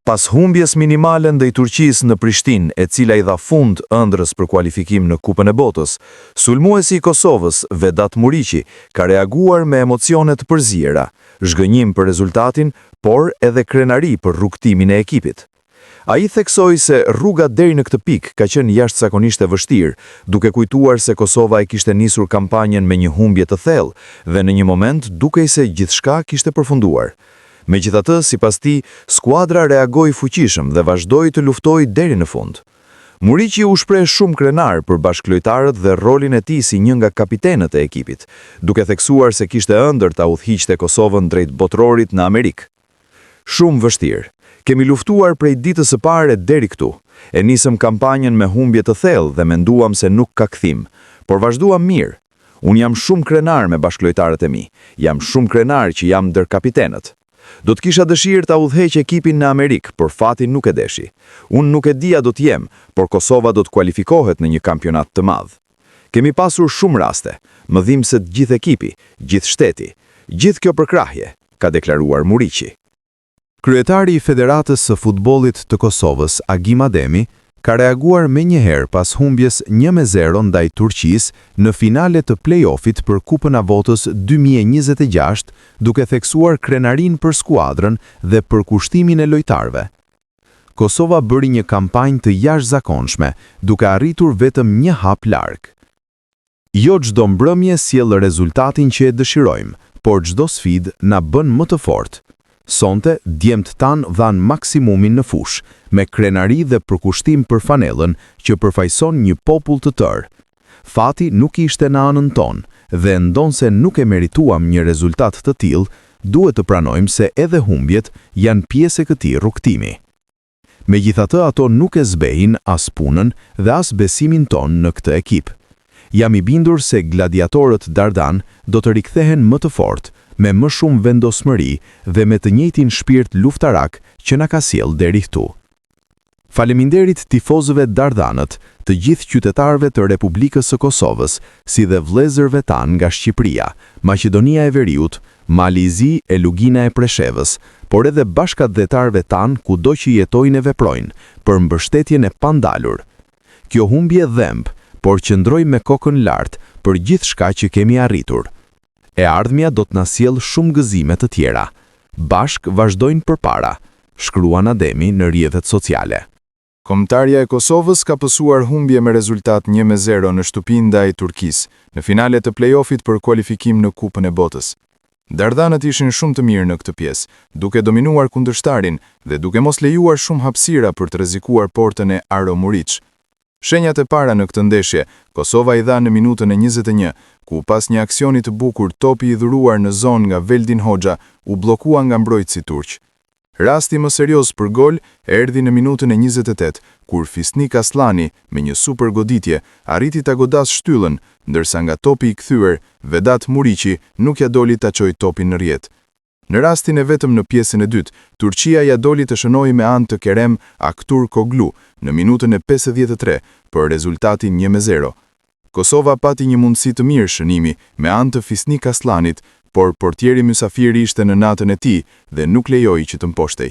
Pas humbjes minimale ndaj Turqisë në Prishtinë, e cila I dha fund ëndrrës për kualifikim në Kupën e Botës, sulmuesi I Kosovës, Vedat Muriqi, ka reaguar me emocione të përziera, zhgënjim për rezultatin, por edhe krenari për rrugtimin e ekipit. Ai theksoi se rruga deri në këtë pikë ka qenë jashtëzakonisht e vështirë, duke kujtuar se Kosova e kishte nisur kampanjen me një humbje të thellë dhe në një moment dukej se gjithçka kishte përfunduar. Megjithatë, sipas tij, skuadra reagoi fuqishëm dhe vazhdoi të luftojë deri në fund. Muriqi u shpreh shumë krenar për bashkëlojtarët dhe rolin e tij si një nga kapitenët e ekipit, duke theksuar se kishte ëndër ta udhëhiqte Kosovën drejt botrorit në Amerikë. Shumë vështirë. Kemi luftuar prej ditës së parë deri këtu. E nisëm kampanjen me humbje të thellë dhe menduam se nuk ka kthim, por vazhduam mirë. Unë jam shumë krenar me bashkëlojtarët e mi. Jam shumë krenar që jam ndër kapitenët. Do të kisha dëshirë ta udhëheq ekipin në Amerikë, por fati nuk e deshi. Unë nuk e dija do të jem, por Kosova do të kualifikohet në një kampionat të madh. Kemi pasur shumë raste, më dhimbë se gjithë ekipi, gjithë shteti, gjithë kjo përkrahje, ka deklaruar Muriqi. Kryetari I Federatës së Futbollit të Kosovës, Agim Ademi, ka reaguar me njëherë pas humbjes 1-0 ndaj Turqisë në finale të play-offit për Kupën e Botës 2026, duke theksuar krenarin për skuadrën dhe për kushtimin e lojtarëve. Kosova bëri një kampanjë të jashtëzakonshme, duke arritur vetëm një hap larg. Jo çdo mbrëmje sjell rezultatin që e dëshirojmë, por çdo sfidë na bën më të fortë. Sonte, djemt tanë dhan maksimumin në fush, me krenari dhe përkushtim për fanellën që përfaqëson një popull të tërë. Fati nuk ishte në anën tonë dhe ndonse nuk e merituam një rezultat të tillë, duhet të pranojmë se edhe humbjet janë pjesë e këtij rrugtimi. Megjithatë, ato nuk e zbehin as punën dhe as besimin tonë në këtë ekip. Jam I bindur se gladiatorët Dardan do të rikthehen më të fortë, me më shumë vendosmëri dhe me të njëjtin shpirt luftarak që na ka sjellë deri këtu. Faleminderit tifozëve Dardanët, të gjithë qytetarëve të Republikës së Kosovës, si dhe vëllezërve tanë nga Shqipëria, Maqedonia e Veriut, Mali I Zi e Lugina e Preshevës, por edhe bashkëdhetarëve tanë kudo që jetojnë e veprojnë, për mbështetjen e pandalur. Kjo humbje dhemb, por qëndroj me kokën lart për gjithçka që kemi arritur. E ardhmja do të na sjellë shumë gëzime të tjera. Bashk vazhdojnë përpara, shkruan Ademi në rrjetet sociale. Kombëtarja e Kosovës ka pësuar humbje me rezultat 1-0 në shtëpi ndaj Turqisë, në finale të play-offit për kualifikim në Kupën e Botës. Dardanët ishin shumë të mirë në këtë pjesë, duke dominuar kundërshtarin dhe duke mos lejuar shumë hapësira për të rrezikuar portën e Aro Muriç. Shenjat e para në këtë ndeshje, Kosova I dha në minutën e 21, ku pas një aksioni të bukur topi I dhuruar në zonë nga Veldin Hoxha u bllokua nga mbrojtësi turq. Rasti më serioz për gol erdhi në minutën e 28, kur Fisnik Aslani, me një super goditje, arriti ta godas shtyllën, ndërsa nga topi I kthyer, Vedat Muriqi nuk ja doli ta çojë topin në rrjet. Në rastin e vetëm në pjesën e dytë, Turqia ja doli të shënojë me anë të Kerem Aktur Koglu në minutën e 53 për rezultatin 1-0. Kosova pati një mundësi të mirë shënimi me anë të Fisnik Aslanit, por portieri mysafiri ishte në natën e tij dhe nuk lejoi që të mposhtej.